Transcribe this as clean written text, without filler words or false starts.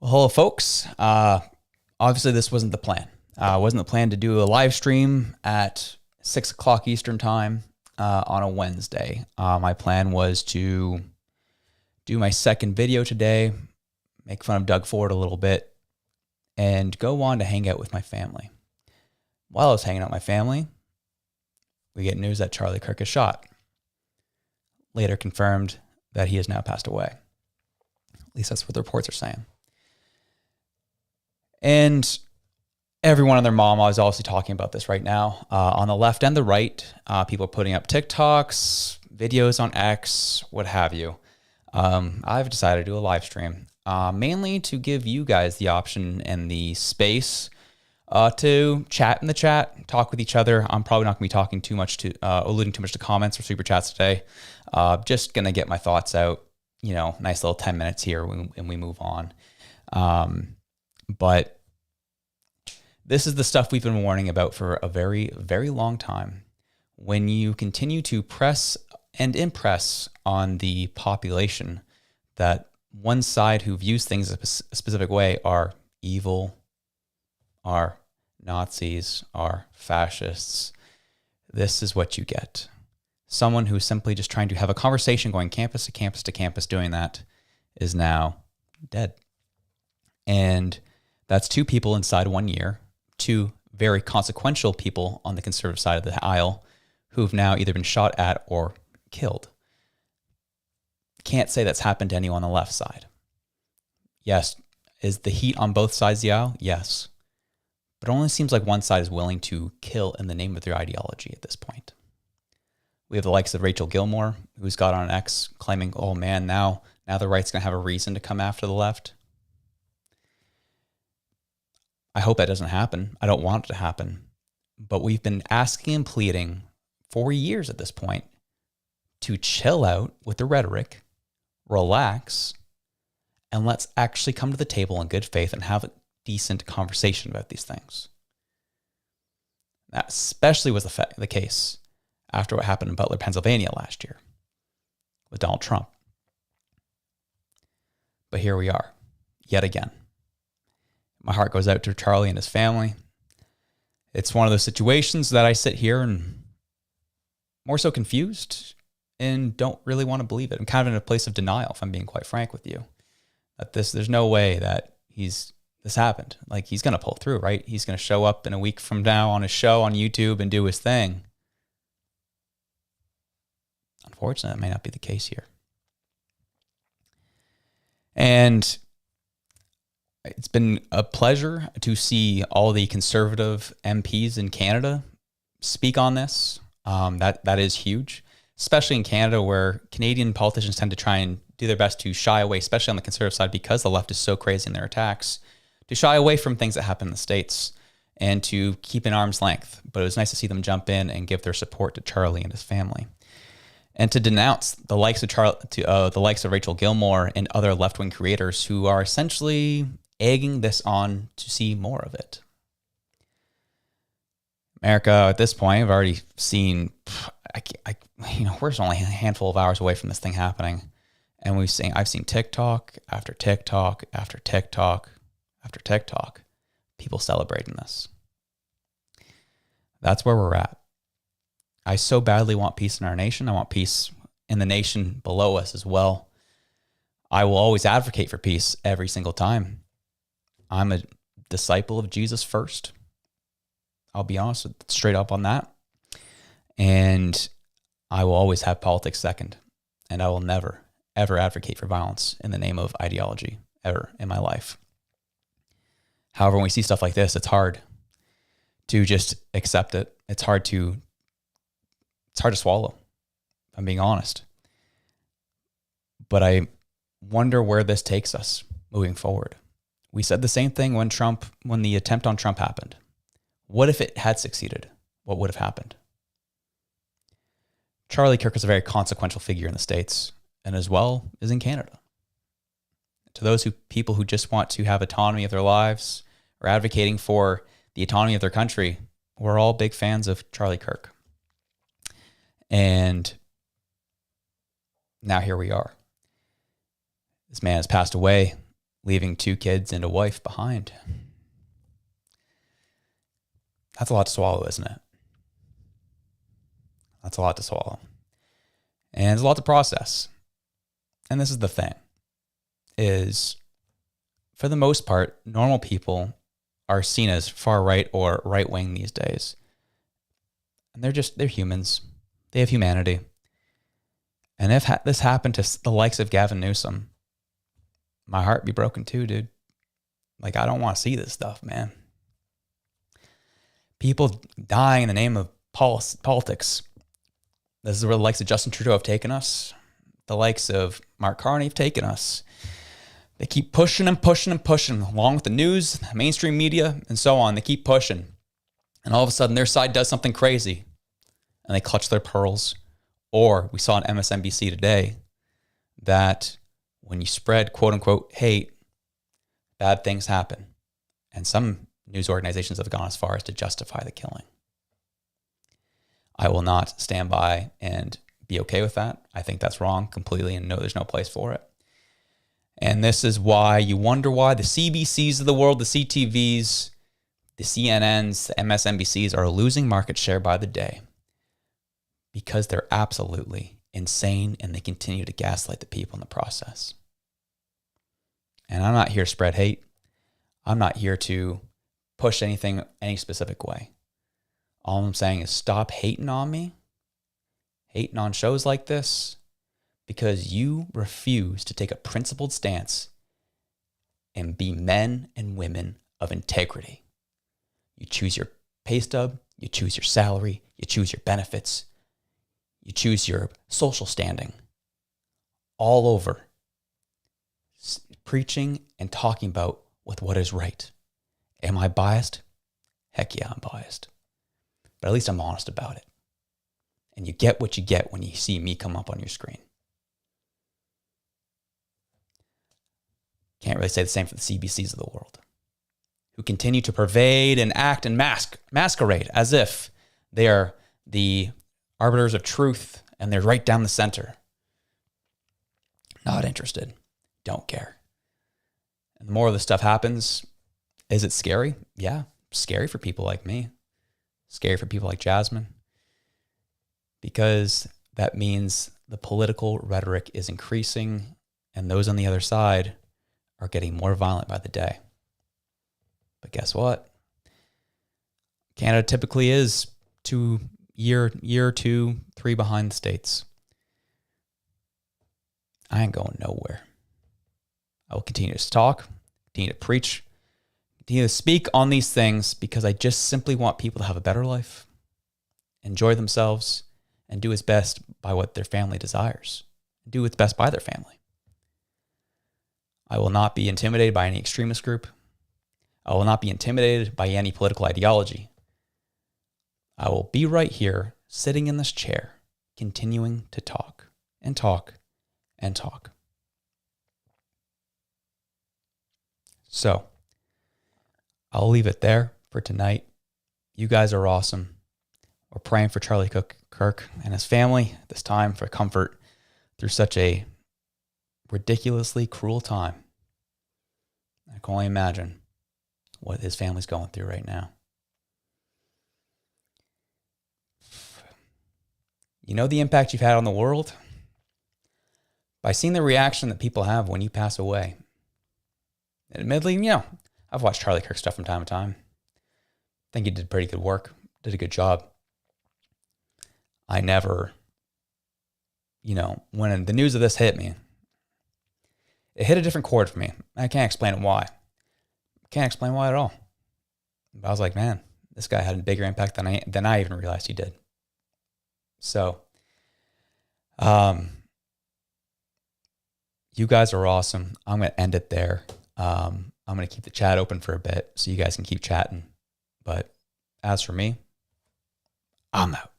Well, hello, folks. Obviously, this wasn't the plan. Wasn't the plan to do a live stream at 6 o'clock Eastern time on a Wednesday. My plan was to do my second video today, make fun of Doug Ford a little bit, and go on to hang out with my family. While I was hanging out with my family, we get news that Charlie Kirk is shot. Later confirmed that he has now passed away. At least that's what the reports are saying. And everyone and their mom is obviously talking about this right now. On the left and the right, people are putting up TikToks, videos on X, what have you. I've decided to do a live stream, mainly to give you guys the option and the space to chat in the chat, talk with each other. I'm probably not going to be talking too much alluding too much to comments or super chats today. Just going to get my thoughts out, nice little 10 minutes here and we move on. But this is the stuff we've been warning about for a very, very long time. When you continue to press and impress on the population that one side who views things a specific way are evil, are Nazis, are fascists, this is what you get. Someone who's simply just trying to have a conversation going campus to campus to campus doing that is now dead. And that's two people inside 1 year, two very consequential people on the conservative side of the aisle who've now either been shot at or killed. Can't say that's happened to anyone on the left side. Yes, is the heat on both sides of the aisle? Yes. But it only seems like one side is willing to kill in the name of their ideology at this point. We have the likes of Rachel Gilmore, who's got on X claiming, oh man, now the right's going to have a reason to come after the left. I hope that doesn't happen. I don't want it to happen. But we've been asking and pleading for years at this point to chill out with the rhetoric, relax, and let's actually come to the table in good faith and have a decent conversation about these things. That especially was the case after what happened in Butler, Pennsylvania last year with Donald Trump. But here we are, yet again. My heart goes out to Charlie and his family. It's one of those situations that I sit here and more so confused and don't really want to believe it. I'm kind of in a place of denial, if I'm being quite frank with you. That there's no way that this happened. Like, he's going to pull through, right? He's going to show up in a week from now on his show on YouTube and do his thing. Unfortunately, that may not be the case here. And it's been a pleasure to see all the conservative MPs in Canada speak on this. That is huge, especially in Canada, where Canadian politicians tend to try and do their best to shy away, especially on the conservative side, because the left is so crazy in their attacks, to shy away from things that happen in the States and to keep an arm's length. But it was nice to see them jump in and give their support to Charlie and his family, and to denounce the likes of the likes of Rachel Gilmore and other left-wing creators who are essentially egging this on to see more of it. America, at this point, I've already seen, we're only a handful of hours away from this thing happening. And I've seen TikTok after TikTok after TikTok after TikTok, people celebrating this. That's where we're at. I so badly want peace in our nation. I want peace in the nation below us as well. I will always advocate for peace every single time. I'm a disciple of Jesus first. I'll be honest, straight up on that. And I will always have politics second. And I will never, ever advocate for violence in the name of ideology, ever in my life. However, when we see stuff like this, it's hard to just accept it. It's hard to swallow, if I'm being honest. But I wonder where this takes us moving forward. We said the same thing when the attempt on Trump happened. What if it had succeeded? What would have happened? Charlie Kirk is a very consequential figure in the States, and as well as in Canada. To those people who just want to have autonomy of their lives or advocating for the autonomy of their country, we're all big fans of Charlie Kirk. And now here we are. This man has passed away leaving 2 kids and a wife behind. That's a lot to swallow, isn't it? That's a lot to swallow. And it's a lot to process. And this is the thing, is for the most part, normal people are seen as far right or right wing these days. And they're humans. They have humanity. And if this happened to the likes of Gavin Newsom, my heart would be broken too, dude. Like, I don't want to see this stuff, man. People dying in the name of politics. This is where the likes of Justin Trudeau have taken us. The likes of Mark Carney have taken us. They keep pushing and pushing and pushing, along with the news, mainstream media, and so on. They keep pushing. And all of a sudden, their side does something crazy. And they clutch their pearls. Or we saw on MSNBC today that when you spread quote-unquote hate, bad things happen. And some news organizations have gone as far as to justify the killing. I will not stand by and be okay with that. I think that's wrong completely, and no, there's no place for it. And this is why you wonder why the CBCs of the world, the CTVs, the CNNs, the MSNBCs are losing market share by the day, because they're absolutely insane and they continue to gaslight the people in the process. And I'm not here to spread hate. I'm not here to push anything any specific way. All I'm saying is stop hating on me, hating on shows like this, because you refuse to take a principled stance and be men and women of integrity. You choose your pay stub, you choose your salary, you choose your benefits, you choose your social standing, all over preaching and talking about with what is right. Am I biased? Heck yeah, I'm biased. But at least I'm honest about it. And you get what you get when you see me come up on your screen. Can't really say the same for the CBCs of the world, who continue to pervade and act and masquerade as if they are the arbiters of truth and they're right down the center. Not interested. Don't care. And the more of this stuff happens, is it scary? Yeah, scary for people like me. Scary for people like Jasmine. Because that means the political rhetoric is increasing and those on the other side are getting more violent by the day. But guess what? Canada typically is year 2, 3 behind the States. I ain't going nowhere. I will continue to talk, continue to preach, continue to speak on these things, because I just simply want people to have a better life, enjoy themselves, and do its best by what their family desires. Do its best by their family. I will not be intimidated by any extremist group. I will not be intimidated by any political ideology. I will be right here, sitting in this chair, continuing to talk and talk and talk. So, I'll leave it there for tonight. You guys are awesome. We're praying for Charlie Kirk and his family at this time for comfort through such a ridiculously cruel time. I can only imagine what his family's going through right now. You know the impact you've had on the world? By seeing the reaction that people have when you pass away. Admittedly, I've watched Charlie Kirk stuff from time to time. I think he did pretty good work, did a good job. I never, when the news of this hit me, it hit a different chord for me. I can't explain it why. Can't explain why at all. But I was like, man, this guy had a bigger impact than I even realized he did. So, you guys are awesome. I'm going to end it there. I'm going to keep the chat open for a bit so you guys can keep chatting. But as for me, I'm out.